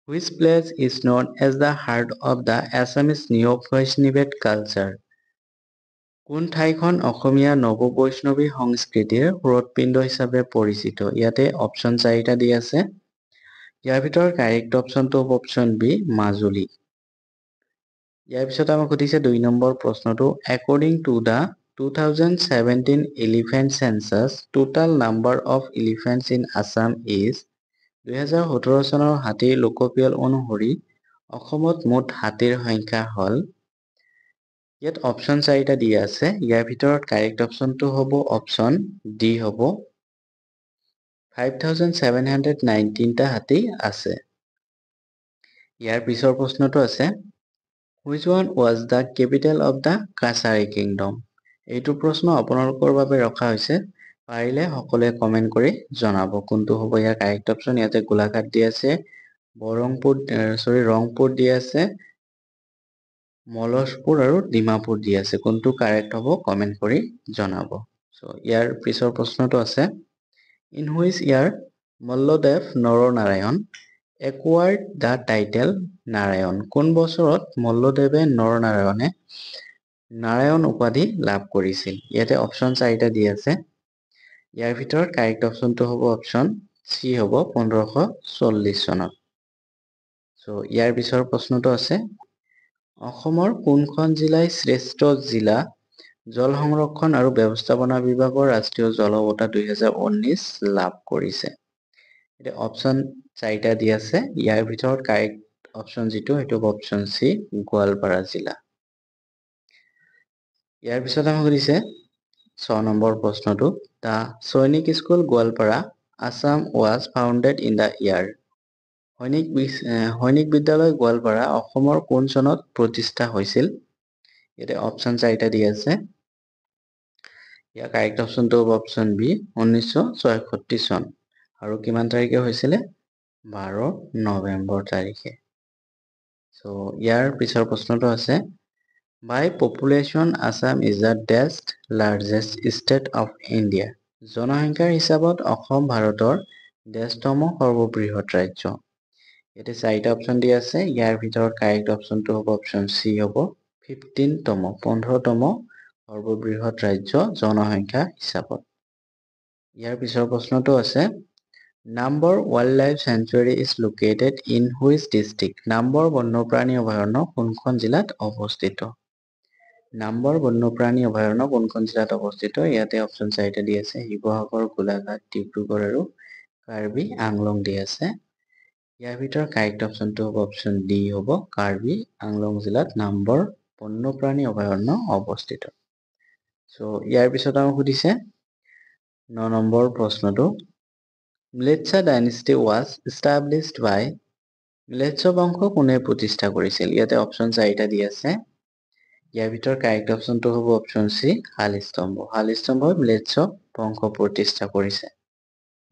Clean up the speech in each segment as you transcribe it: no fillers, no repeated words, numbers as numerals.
Which place is known as the heart of the Assamese Neo-Vaishnavat culture? কোন ঠাইখন অসমীয়া নৱ-বৈষ্ণৱী সংস্কৃতিৰ হৃদপিণ্ড হিচাপে পৰিচিত? ইয়াতে অপচন 4টা দি আছে। ইয়াৰ ভিতৰত কাৰেক্ট অপচনটো হ'ব অপচন বি, মাজুলী। ইয়াৰ পিছত আমাক সুধিছে 2 নম্বৰ প্ৰশ্নটো, according to the 2017 elephant census, total number of elephants in Assam is 2017 চনৰ হাতীৰ লোকপিয়ল অনুসৰি অসমত মুঠ হাতীৰ সংখ্যা হ'ল, ইয়াত অপচন 4টা দিয়া আছে। ইয়াৰ ভিতৰত কাৰেক্ট অপচনটো হ'ব অপচন ডি হ'ব, 5719টা হাতী আছে। ইয়াৰ পিছৰ প্ৰশ্নটো আছে, which one was the capital of the Kasari kingdom? এইটো প্ৰশ্ন আপোনালোকৰ বাবে ৰখা হৈছে, পাৰিলে সকলোৱে কমেন্ট কৰি জনাব কোনটো হ'ব ইয়াৰ কাৰেক্ট অপচন। ইয়াতে গোলাঘাট দি আছে, ৰংপুৰ দি আছে, মলসপুৰ আৰু ডিমাপুৰ দি আছে। কোনটো কাৰেক্ট হ'ব কমেন্ট কৰি জনাব। ইয়াৰ পিছৰ প্ৰশ্নটো আছে, in which year Malladev Naranarayan acquired the title Narayan? কোন বছৰত মল্লদেৱে নৰনাৰায়ণে নাৰায়ণ উপাধি লাভ কৰিছিল? ইয়াতে অপচন 4টা দি আছে। ইয়াৰ ভিতৰত কাৰেক্ট অপচনটো হ'ব অপচন চি হ'ব, 1540 চনত। ইয়াৰ পিছৰ প্ৰশ্নটো আছে, অসমৰ কোনখন জিলাই শ্ৰেষ্ঠ জিলা জল সংৰক্ষণ আৰু ব্যৱস্থাপনা বিভাগৰ ৰাষ্ট্ৰীয় জল বঁটা 2019 লাভ কৰিছে? এতিয়া অপচন 4টা দি আছে। ইয়াৰ ভিতৰত কাৰেক্ট অপচন যিটো সেইটো হ'ব অপচন চি, গোৱালপাৰা জিলা। ইয়াৰ পিছত আমাক সুধিছে 6 নম্বৰ প্ৰশ্নটো, the সৈনিক school Goalpara Assam was founded in the year? সৈনিক বিদ্যালয় গোৱালপাৰা অসমৰ কোন চনত প্ৰতিষ্ঠা হৈছিল? ইয়াতে অপচন 4টা দি আছে। ইয়াৰ কাৰেক্ট অপচনটো হ'ব অপচন বি, 1966 চন। আৰু কিমান তাৰিখে হৈছিলে? 12 নৱেম্বৰ তাৰিখে। ইয়াৰ পিছৰ প্ৰশ্নটো আছে, by population Assam is the largest state of India? জনসংখ্যাৰ হিচাপত অসম ভাৰতৰ ডেছতম সৰ্ববৃহৎ ৰাজ্য? ইয়াতে 4টা অপচন দি আছে। ইয়াৰ ভিতৰত কাৰেক্ট অপচনটো হ'ব অপচন চি হ'ব, 15তম সৰ্ববৃহৎ ৰাজ্য জনসংখ্যা হিচাপত। ইয়াৰ পিছৰ প্ৰশ্নটো আছে, number wild life century is located in which district? Number বন্যপ্ৰাণী অভয়াৰণ্য কোনখন জিলাত অৱস্থিত? নাম্বৰ বন্যপ্ৰাণী অভয়াৰণ্য কোনখন জিলাত অৱস্থিত? ইয়াতে অপচন 4টা দি আছে, শিৱসাগৰ, গোলাঘাট, ডিব্ৰুগড় আৰু কাৰ্বি আংলং দি আছে। ইয়াৰ ভিতৰত কাৰেক্ট অপচনটো হ'ব অপচন ডি হ'ব, কাৰ্বি আংলং জিলাত নাম্বৰ বন্যপ্ৰাণী অভয়াৰণ্য অৱস্থিত। ইয়াৰ পিছত আমাক সুধিছে 9 নম্বৰ প্ৰশ্নটো, ম্লেচ্ছা ডাইনেষ্টি ৱাজ established by? ম্লেচ্ছ বংশ কোনে প্ৰতিষ্ঠা কৰিছিল? ইয়াতে অপচন 4টা দি আছে। ইয়াৰ ভিতৰত কাৰেক্ট অপচনটো হ'ব অপচন চি, শালস্তম্ভ। শালস্তম্ভই ম্লেচ্ছ বংশ প্ৰতিষ্ঠা কৰিছে।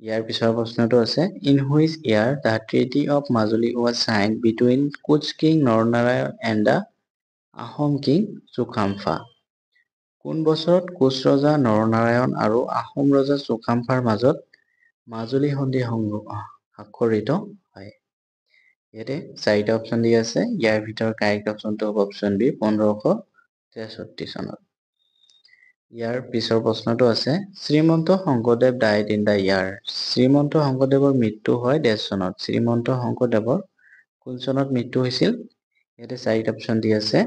ইয়াৰ পিছৰ প্ৰশ্নটো আছে, in which year the treaty of Majuli was signed between Koch king Naranarayan and the Ahom king Sukaphaa? কোন বছৰত কোচ ৰজা নৰনাৰায়ণ আৰু আহোম ৰজা চুকাম্ফাৰ মাজত মাজুলী সন্ধি স্বাক্ষৰিত হয়? ইয়াতে 4টা অপচন দি আছে। ইয়াৰ ভিতৰত কাৰেক্ট অপচনটো হ'ব অপচন বি, 1563 চনত। ইয়াৰ পিছৰ প্ৰশ্নটো আছে, Srimanta Sankardev died in the year? Srimanta শংকৰদেৱৰ মৃত্যু হয় ডেছ চনত? শ্ৰীমন্ত শংকৰদেৱৰ কোন চনত মৃত্যু হৈছিল? ইয়াতে 4টা অপচন দি আছে।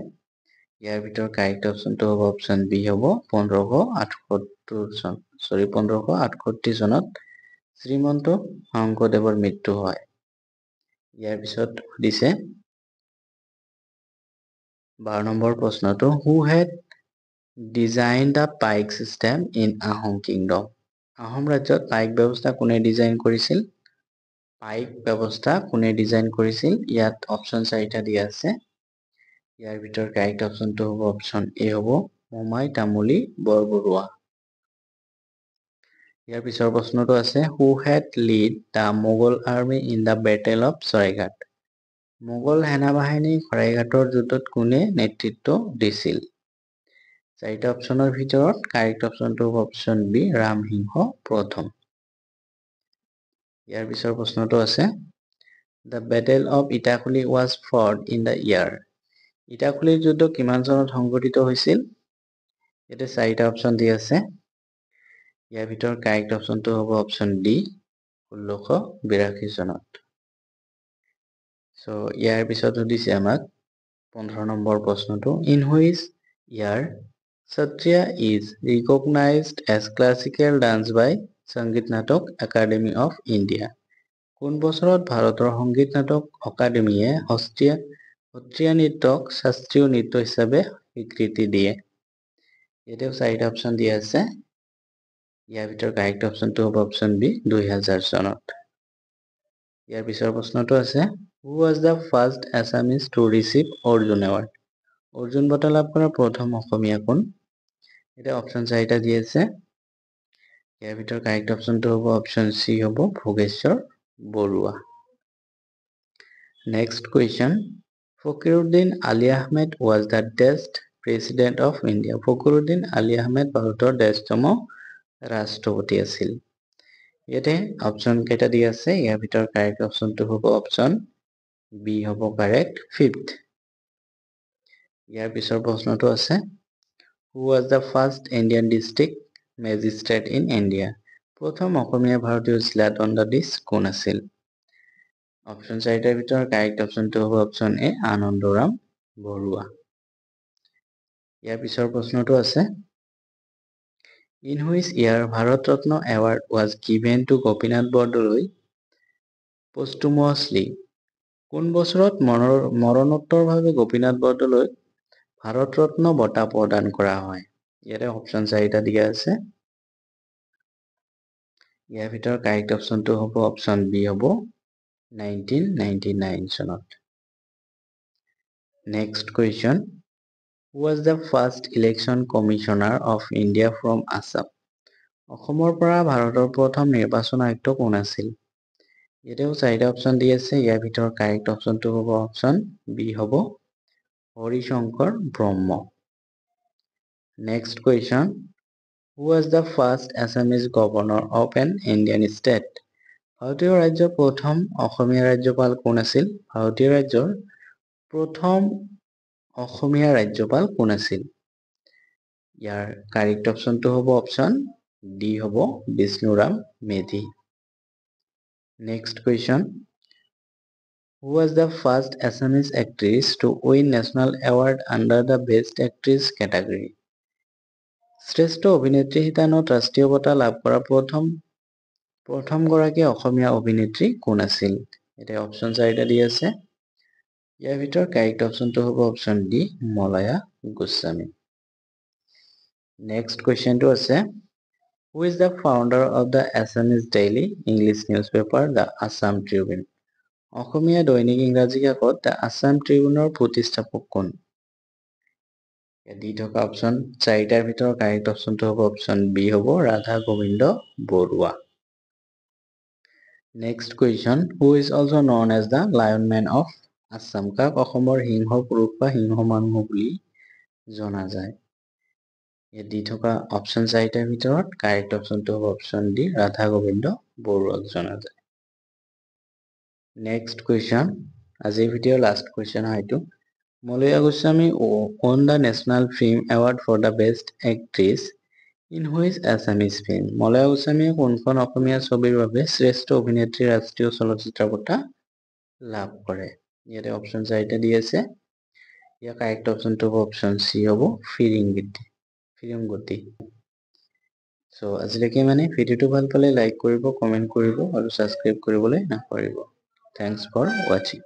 ইয়াৰ ভিতৰত কাৰেক্ট অপচনটো হ'ব অপচন বি হ'ব, 1568 চনত শ্ৰীমন্ত শংকৰদেৱৰ মৃত্যু হয়। ইয়াৰ পিছত সুধিছে 12 নম্বৰ প্ৰশ্নটো, who had design the Paik system in Ahom kingdom? Ahom ৰাজ্যত পাইক ব্যৱস্থা কোনে ডিজাইন কৰিছিল? পাইক ব্যৱস্থা কোনে ডিজাইন কৰিছিল? ইয়াত অপচন 4টা দিয়া আছে। ইয়াৰ ভিতৰত কাৰেক্ট অপচনটো হ'ব অপচন এ হ'ব, মোমাই তামুলী বৰবৰুৱা। ইয়াৰ পিছৰ প্ৰশ্নটো আছে, হু head lead the Mughal army in the battle of Saraighat? Mughal সেনাবাহিনী শৰাইঘাটৰ যুদ্ধত কোনে নেতৃত্ব দিছিল? 4টা অপচনৰ ভিতৰত কাৰেক্ট অপচনটো হ'ব অপচন বি, ৰামসিংহ প্ৰথম। ইয়াৰ পিছৰ প্ৰশ্নটো আছে, The Battle of Itakuli was fought in the year. ইটাখুলিৰ যুদ্ধ কিমান চনত সংঘটিত হৈছিল? ইয়াতে 4টা অপচন দি আছে। ইয়াৰ ভিতৰত কাৰেক্ট অপচনটো হ'ব অপচন ডি 1682 চনত। সো ইয়াৰ পিছত সুধিছে আমাক 15 নম্বৰ প্ৰশ্নটো in which year Satriya is recognized as classical dance by Sangeet Natak Academy of India. কোন বছৰত ভাৰতৰ সংগীত নাটক একাডেমীয়ে সত্ৰীয়া নৃত্যক শাস্ত্ৰীয় নৃত্য হিচাপে স্বীকৃতি দিয়ে? এটাও 4টা অপচন দিয়া আছে। ইয়াৰ ভিতৰত কাৰেক্ট অপচনটো হ'ব অপচন বি 2000 চনত। ইয়াৰ পিছৰ প্ৰশ্নটো আছে who was the first Assamese to receive Arjun Award? Arjun বঁটা লাভ কৰা প্ৰথম অসমীয়া কোন? এটা অপচন 4টা দি আছে। ইয়াৰ ভিতৰত কাৰেক্ট অপচনটো হ'ব অপচন সি হ'ব Bhogeswar Barua. Next question. Fakhruddin Ali Ahmed was the best president of India. Fakhruddin Ali Ahmed ভাৰতৰ 10তম ৰাষ্ট্ৰপতি আছিল। ইয়াতে অপচন কেইটা দি আছে। ইয়াৰ ভিতৰত কাৰেক্ট অপচনটো হ'ব অপচন বি হ'ব কাৰেক্ট 5th। ইয়াৰ পিছৰ প্ৰশ্নটো আছে who was the first Indian district magistrate in India? প্ৰথম অসমীয়া ভাৰতীয় জিলা দণ্ডাধীশ কোন আছিল? অপচন 4টাৰ ভিতৰত কাৰেক্ট অপচনটো হ'ব অপচন এ আনন্দৰাম বৰুৱা। ইয়াৰ পিছৰ প্ৰশ্নটো আছে in which year Bharat Ratna award was given to Gopinath Bordoloi posthumously? কোন বছৰত মৰণোত্তৰভাৱে গোপীনাথ বৰদলৈক ভাৰত ৰত্ন বঁটা প্ৰদান কৰা হয়? ইয়াতে অপচন 4টা দিয়া আছে। ইয়াৰ ভিতৰত কাৰেক্ট অপচনটো হ'ব অপচন বি হ'ব 1999 চনত। Next question. Who was the first election commissioner of India from Assam? অসমৰ পৰা ভাৰতৰ প্ৰথম নিৰ্বাচন আয়ুক্ত কোন আছিল? এটাও 4টা অপচন দি আছে। ইয়াৰ ভিতৰত কাৰেক্ট অপচনটো হ'ব অপচন বি হ'ব হৰিশংকৰ ব্ৰহ্ম। Next question. Who was the first Assamese governor of an Indian state? ভাৰতীয় ৰাজ্যৰ প্ৰথম অসমীয়া ৰাজ্যপাল কোন আছিল? ভাৰতীয় ৰাজ্যৰ প্ৰথম অসমীয়া ৰাজ্যপাল কোন আছিল? ইয়াৰ কাৰেক্ট অপচনটো হ'ব অপচন ডি হ'ব Bishnuram Medhi. Next question. Who was the first Assamese actress to win national award under the Best Actress category? শ্ৰেষ্ঠ অভিনেত্ৰী শিতানত ৰাষ্ট্ৰীয় বঁটা লাভ কৰা প্ৰথম গৰাকী অসমীয়া অভিনেত্ৰী কোন আছিল? এটা অপচন 4টা দি আছে। ইয়াৰ ভিতৰত কাৰেক্ট অপচনটো হ'ব অপচন ডি মলয়া গোস্বামী। Next questionটো আছে who is the founder of the Assamese daily English newspaper the Assam Tribune? অসমীয়া দৈনিক ইংৰাজী কাকত the Assam Tribuneৰ প্ৰতিষ্ঠাপক কোন? দি থকা অপচন 4টাৰ ভিতৰত কাৰেক্ট অপচনটো হ'ব অপচন বি হ'ব Radha Gobinda Barua. Next question. Who is also known as the Lion Man of Assam? কাক অসমৰ সিংহ পুৰুষ বা সিংহ মানুহ বুলি জনা যায়? দি থকা অপচন 4টাৰ ভিতৰত কাৰেক্ট অপচনটো হ'ব অপচন ডি ৰাধা গোবিন্দ বৰুৱাক জনা যায়। Next question. আজিৰ ভিডিঅ'ৰ লাষ্ট question হয় এইটো। মলয়া Goswami won the National Film Award for the Best Actress in which Assamese film? মলয়া গোস্বামীয়ে কোনখন অসমীয়া ছবিৰ বাবে শ্ৰেষ্ঠ অভিনেত্ৰী ৰাষ্ট্ৰীয় চলচ্চিত্ৰ বঁটা লাভ কৰে? ইয়াতে অপচন 4টা দি আছে। ইয়াৰ কাৰেক্ট অপচনটো হ'ব অপচন সি হ'ব ফিৰিংগতি। সো আজিলৈকে ভিডিঅ'টো ভাল পালে লাইক কৰিব, কমেন্ট কৰিব আৰু ছাবস্ক্ৰাইব কৰিবলৈ নাপাহৰিব। Thanks for watching.